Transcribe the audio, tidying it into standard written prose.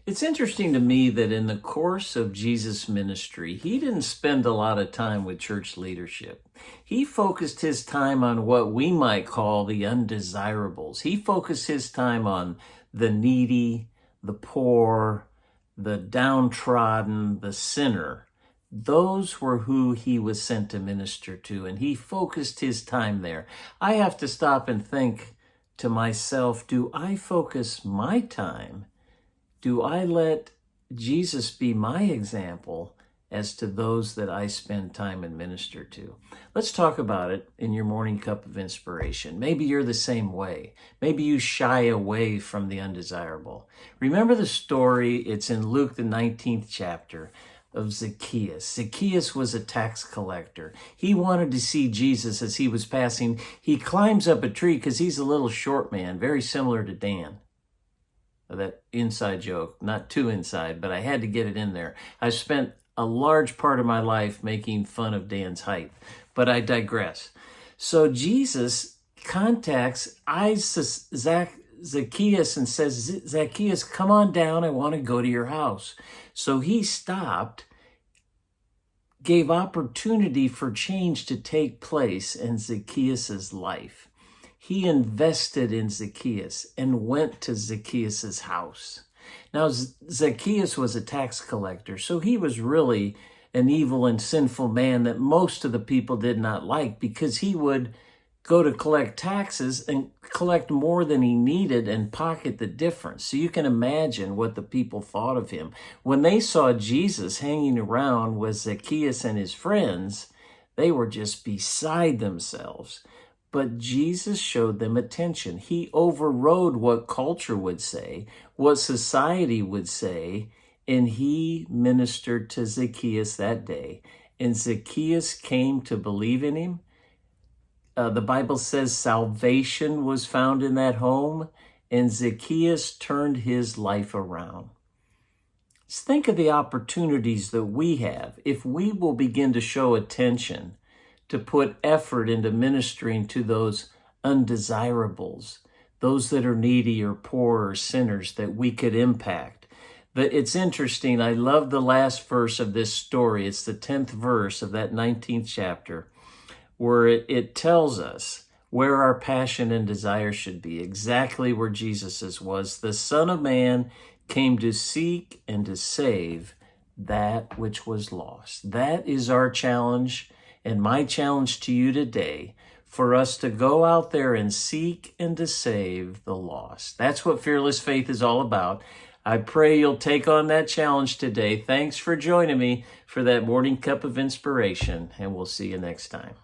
It's interesting to me that in the course of Jesus' ministry, he didn't spend a lot of time with church leadership. He focused his time on what we might call the undesirables. He focused his time on the needy, the poor, the downtrodden, the sinner. Those were who he was sent to minister to, and he focused his time there. I have to stop and think to myself, do I focus my time? Do I let Jesus be my example as to those that I spend time and minister to? Let's talk about it in your morning cup of inspiration. Maybe you're the same way. Maybe you shy away from the undesirable. Remember the story, it's in Luke, the 19th chapter, of Zacchaeus. Zacchaeus was a tax collector. He wanted to see Jesus as he was passing. He climbs up a tree because he's a little short man, very similar to Dan. That inside joke, not too inside, but I had to get it in there. I spent a large part of my life making fun of Dan's height, but I digress. So Jesus contacts Zacchaeus and says, Zacchaeus, come on down. I want to go to your house. So he stopped, gave opportunity for change to take place in Zacchaeus' life. He invested in Zacchaeus and went to Zacchaeus' house. Now, Zacchaeus was a tax collector, so he was really an evil and sinful man that most of the people did not like, because he would go to collect taxes and collect more than he needed and pocket the difference. So you can imagine what the people thought of him. When they saw Jesus hanging around with Zacchaeus and his friends, they were just beside themselves. But Jesus showed them attention. He overrode what culture would say, what society would say, and he ministered to Zacchaeus that day. And Zacchaeus came to believe in him. The Bible says salvation was found in that home, and Zacchaeus turned his life around. Let's think of the opportunities that we have if we will begin to show attention, to put effort into ministering to those undesirables, those that are needy or poor or sinners that we could impact. But it's interesting. I love the last verse of this story. It's the 10th verse of that 19th chapter, where it tells us where our passion and desire should be, exactly where Jesus's was. The Son of Man came to seek and to save that which was lost. That is our challenge. And my challenge to you today, for us to go out there and seek and to save the lost. That's what Fearless Faith is all about. I pray you'll take on that challenge today. Thanks for joining me for that morning cup of inspiration, and we'll see you next time.